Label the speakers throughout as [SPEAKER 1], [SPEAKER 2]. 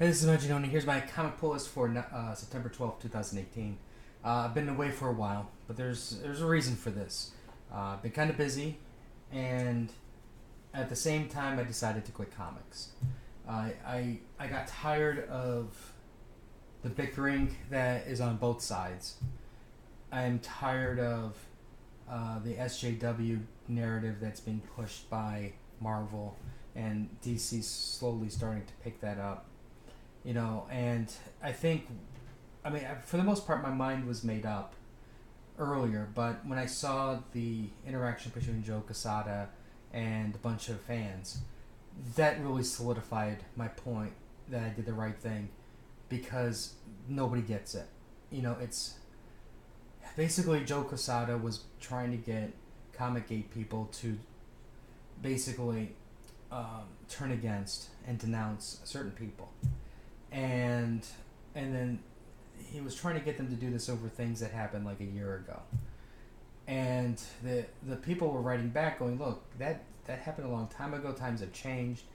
[SPEAKER 1] Hey, this is Majin. Here's my comic pull list for September 12th, 2018. I've been away for a while, but there's a reason for this. I've been kind of busy, and at the same time, I decided to quit comics. I got tired of the bickering that is on both sides. I'm tired of the SJW narrative that's being pushed by Marvel, and DC slowly starting to pick that up. And I think, for the most part, my mind was made up earlier, but when I saw the interaction between Joe Quesada and a bunch of fans, that really solidified my point that I did the right thing, because nobody gets it. It's basically Joe Quesada was trying to get Comic Gate people to basically turn against and denounce certain people, and then he was trying to get them to do this over things that happened like a year ago. And the people were writing back going, look, that happened a long time ago. Times have changed.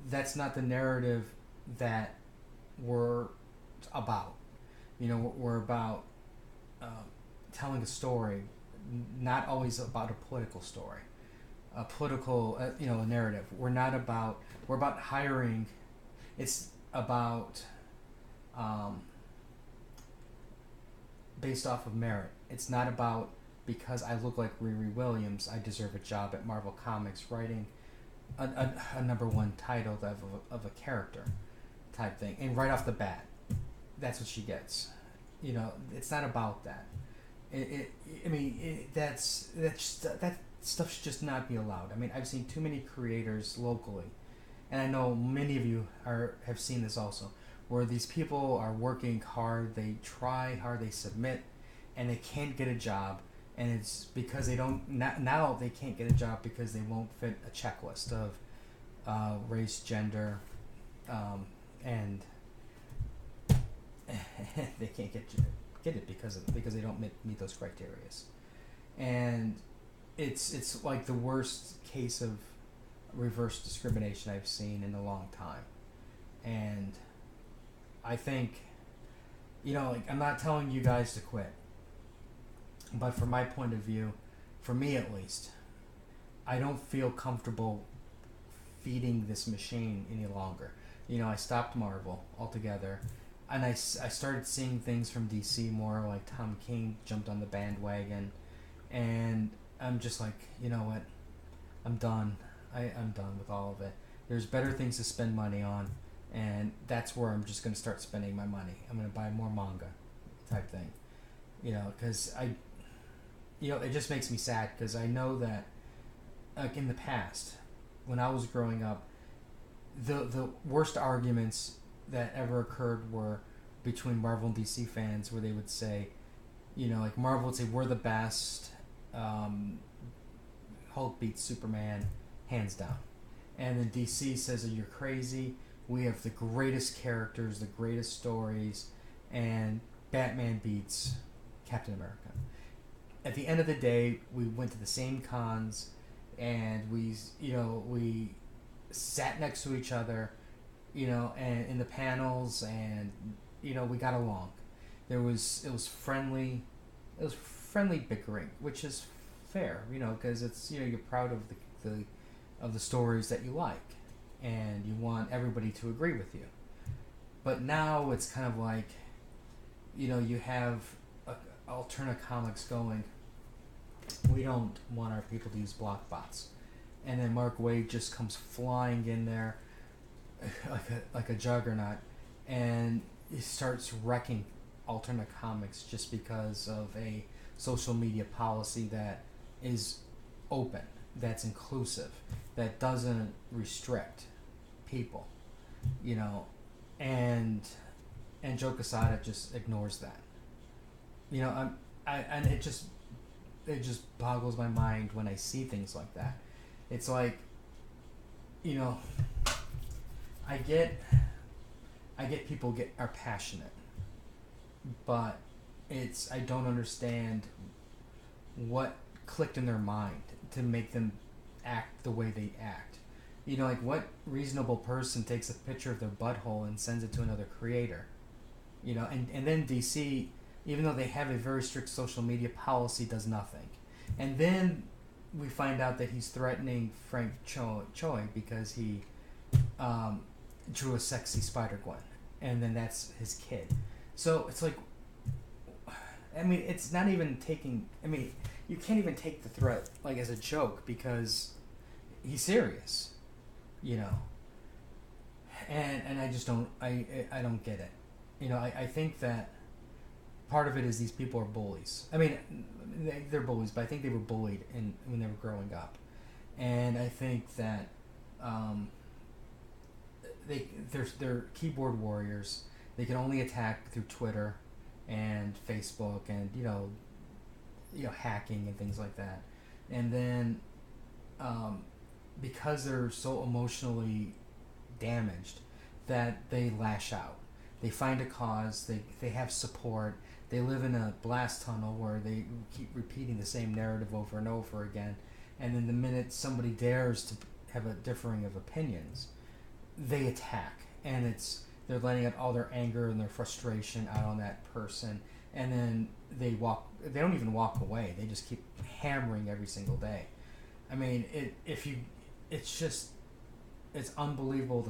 [SPEAKER 1] That's not the narrative that we're about. We're about telling a story, not always about a political story, a political a narrative. We're about hiring. It's about based off of merit. It's not about because I look like Riri Williams, I deserve a job at Marvel Comics writing a number one title of a character type thing. And right off the bat, that's what she gets. It's not about that. That stuff should just not be allowed. I've seen too many creators locally, and I know many of you have seen this also, where these people are working hard, they try hard, they submit, and they can't get a job, and it's because they don't now they can't get a job because they won't fit a checklist of race, gender, and they can't get it because they don't meet those criteria, and it's like the worst case of reverse discrimination I've seen in a long time. And I think, I'm not telling you guys to quit, but from my point of view, for me at least, I don't feel comfortable feeding this machine any longer. I stopped Marvel altogether, and I started seeing things from DC more, like Tom King jumped on the bandwagon, and I'm just like, you know what, I'm done. I'm done with all of it. There's better things to spend money on, and that's where I'm just going to start spending my money. I'm going to buy more manga type thing, because it just makes me sad, because I know that, like, in the past, when I was growing up, the worst arguments that ever occurred were between Marvel and DC fans, where they would say, like Marvel would say, we're the best, Hulk beats Superman, hands down. And then DC says that you're crazy, we have the greatest characters, the greatest stories, and Batman beats Captain America. At the end of the day, we went to the same cons, and we sat next to each other, and in the panels, and we got along. It was friendly bickering, which is fair, because it's you're proud of the stories that you like, and you want everybody to agree with you. But now it's kind of like, you have alternate comics going, we don't want our people to use block bots, and then Mark Waid just comes flying in there like a juggernaut, and he starts wrecking alternate comics just because of a social media policy that is open, that's inclusive, that doesn't restrict people, and Joe Quesada just ignores that. And it just boggles my mind when I see things like that. It's like, I get people are passionate, but I don't understand what clicked in their mind to make them act the way they act. Like what reasonable person takes a picture of their butthole and sends it to another creator? And then DC, even though they have a very strict social media policy, does nothing. And then we find out that he's threatening Frank Choi because he drew a sexy Spider-Gwen, and then that's his kid. So it's like, I mean, it's not even taking. I mean, you can't even take the threat like as a joke because he's serious, you know. And I just don't. I don't get it. I think that part of it is these people are bullies. I mean, they're bullies, but I think they were bullied when they were growing up, and I think that they're keyboard warriors. They can only attack through Twitter and Facebook and hacking and things like that, and then because they're so emotionally damaged that they lash out. They find a cause. They have support. They live in a blast tunnel where they keep repeating the same narrative over and over again. And then the minute somebody dares to have a differing of opinions, they attack. And they're letting out all their anger and their frustration out on that person. And then they don't even walk away. They just keep hammering every single day. I mean, it's unbelievable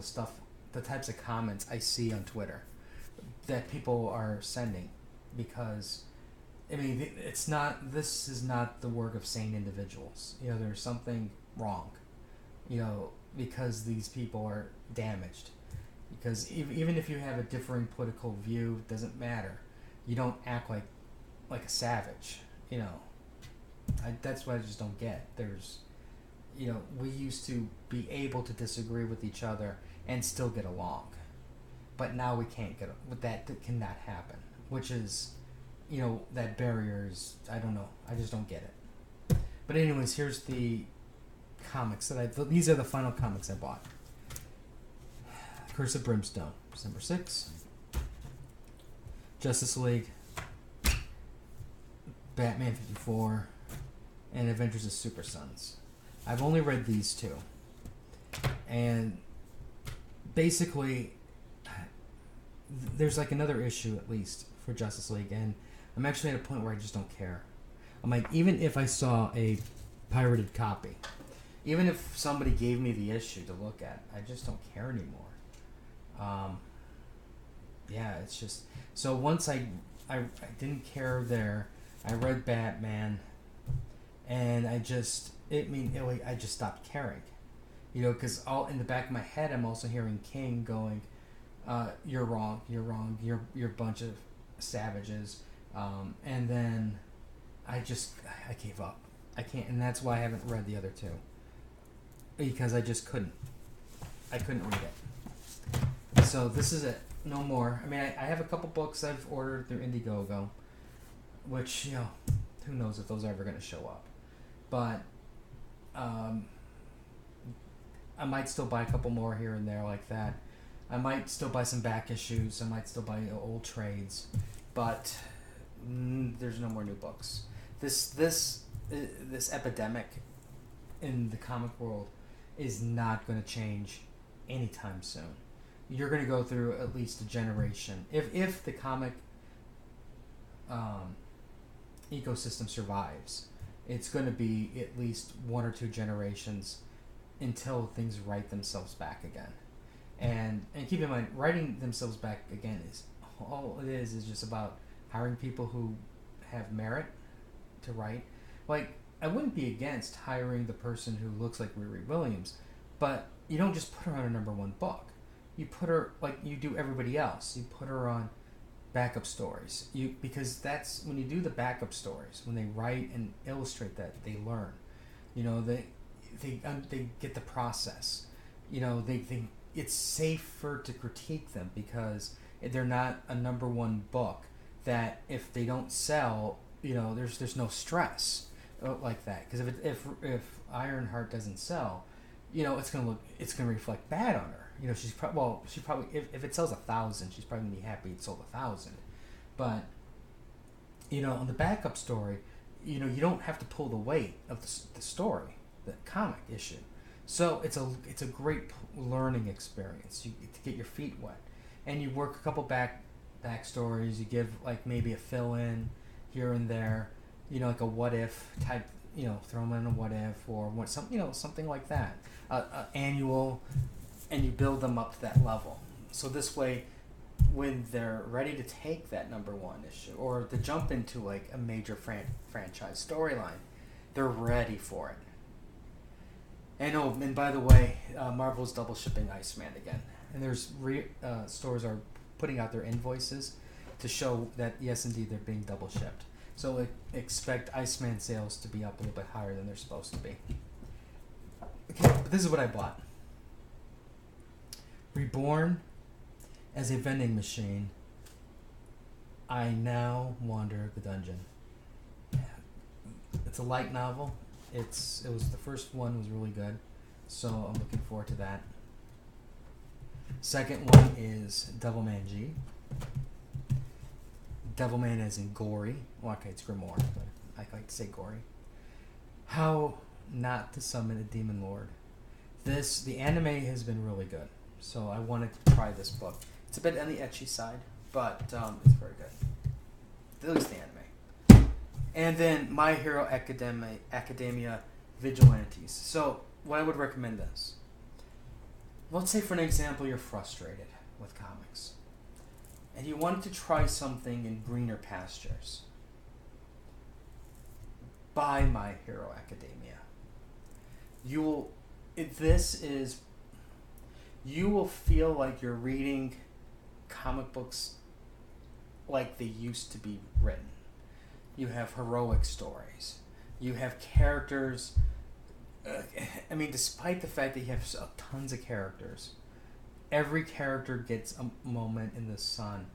[SPEAKER 1] the types of comments I see on Twitter that people are sending, because I mean this is not the work of sane individuals. There's something wrong, because these people are damaged. Because even if you have a differing political view, it doesn't matter. You don't act like a savage. That's what I just don't get. We used to be able to disagree with each other and still get along, but now we can't get that cannot happen, which is that barrier is, I don't know, I just don't get it. But anyways, here's the comics these are the final comics I bought. Curse of Brimstone, December 6. Justice League, Batman 54, and Adventures of Super Sons. I've only read these two, and basically there's like another issue at least for Justice League, and I'm actually at a point where I just don't care. I'm like, even if I saw a pirated copy, even if somebody gave me the issue to look at, I just don't care anymore. Yeah, it's just, so once I didn't care there. I read Batman, and I just stopped caring, because all in the back of my head I'm also hearing King going, you're wrong, you're a bunch of savages, and then I gave up. I can't, and that's why I haven't read the other two, because I just couldn't read it. So this is it, no more. I mean, I have a couple books I've ordered through Indiegogo, which, who knows if those are ever going to show up, but I might still buy a couple more here and there like that. I might still buy some back issues. I might still buy old trades, but there's no more new books. This epidemic in the comic world is not going to change anytime soon. You're going to go through at least a generation, if the comic ecosystem survives. It's going to be at least one or two generations until things right themselves back again. And keep in mind, writing themselves back again is all it is just about hiring people who have merit to write. Like, I wouldn't be against hiring the person who looks like Riri Williams, but you don't just put her on a number one book. You put her, like you do everybody else, you put her on backup stories. Because that's when you do the backup stories, when they write and illustrate that, they learn. They get the process. It's safer to critique them because they're not a number one book that if they don't sell, there's no stress like that. Because if Ironheart doesn't sell, it's gonna reflect bad on her. She probably if it sells 1,000, she's probably gonna be happy it sold 1,000. But on the backup story, you don't have to pull the weight of the story, the comic issue. So it's a great learning experience. You get to get your feet wet, and you work a couple backstories. You give like maybe a fill in here and there, like a what if type. Throw them in a what if or something like that. Annual, and you build them up to that level. So this way, when they're ready to take that number one issue or to jump into like a major franchise storyline, they're ready for it. And by the way, Marvel's double shipping Iceman again, and there's stores are putting out their invoices to show that yes, indeed, they're being double shipped. So expect Iceman sales to be up a little bit higher than they're supposed to be. Okay, but this is what I bought. Reborn as a vending machine, I now wander the dungeon. It's a light novel. It was the first one was really good, so I'm looking forward to that. Second one is Devilman G. Devilman as in gory. Well, okay, it's Grimoire, but I like to say gory. How not to summon a demon lord. The anime has been really good, so I wanted to try this book. It's a bit on the ecchi side, but it's very good. At least the anime. And then My Hero Academia Vigilantes. So, what I would recommend this. Let's say, for an example, you're frustrated with comics, and you wanted to try something in greener pastures. Buy My Hero Academia. You will feel like you're reading comic books like they used to be written. You have heroic stories. You have characters. Despite the fact that you have tons of characters, every character gets a moment in the sun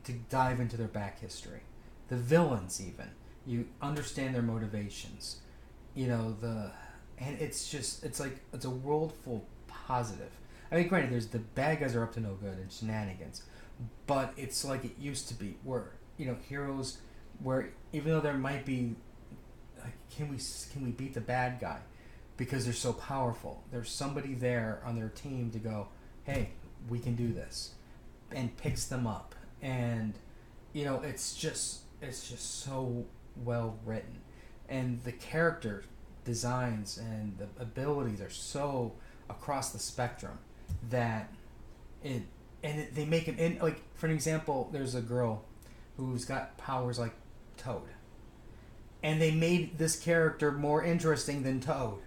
[SPEAKER 1] to dive into their back history. The villains, even, you understand their motivations. And it's a world full positive. Granted, there's the bad guys are up to no good and shenanigans, but it's like it used to be, where heroes, where even though there might be, can we beat the bad guy because they're so powerful? There's somebody there on their team to go, hey, we can do this, and picks them up, and it's just so well written, and the character designs and the abilities are so across the spectrum that they make it. Like, for an example, there's a girl who's got powers like Toad, and they made this character more interesting than Toad,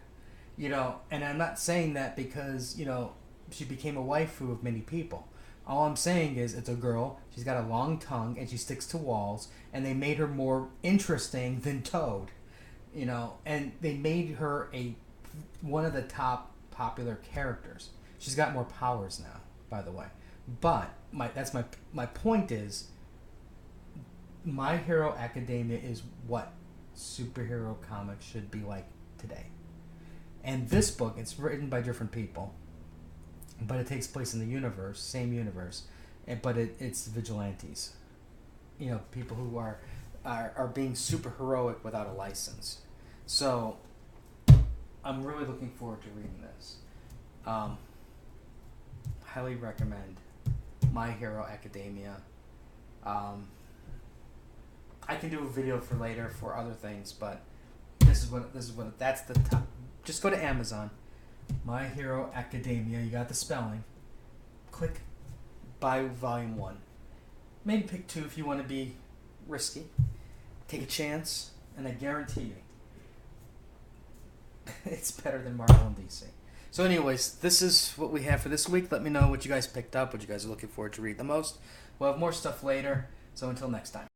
[SPEAKER 1] and I'm not saying that because she became a waifu of many people. All I'm saying is it's a girl, she's got a long tongue, and she sticks to walls, and they made her more interesting than Toad, and they made her one of the top popular characters. She's got more powers now, by the way. But my point is, My Hero Academia is what superhero comics should be like today. And this book, it's written by different people, but it takes place in the same universe, but it's vigilantes. People who are being super heroic without a license. So, I'm really looking forward to reading this. Highly recommend My Hero Academia. I can do a video for later for other things, but that's the top. Just go to Amazon, My Hero Academia. You got the spelling. Click buy volume 1. Maybe pick 2 if you want to be risky. Take a chance, and I guarantee you, it's better than Marvel and DC. So anyways, this is what we have for this week. Let me know what you guys picked up, what you guys are looking forward to read the most. We'll have more stuff later, so until next time.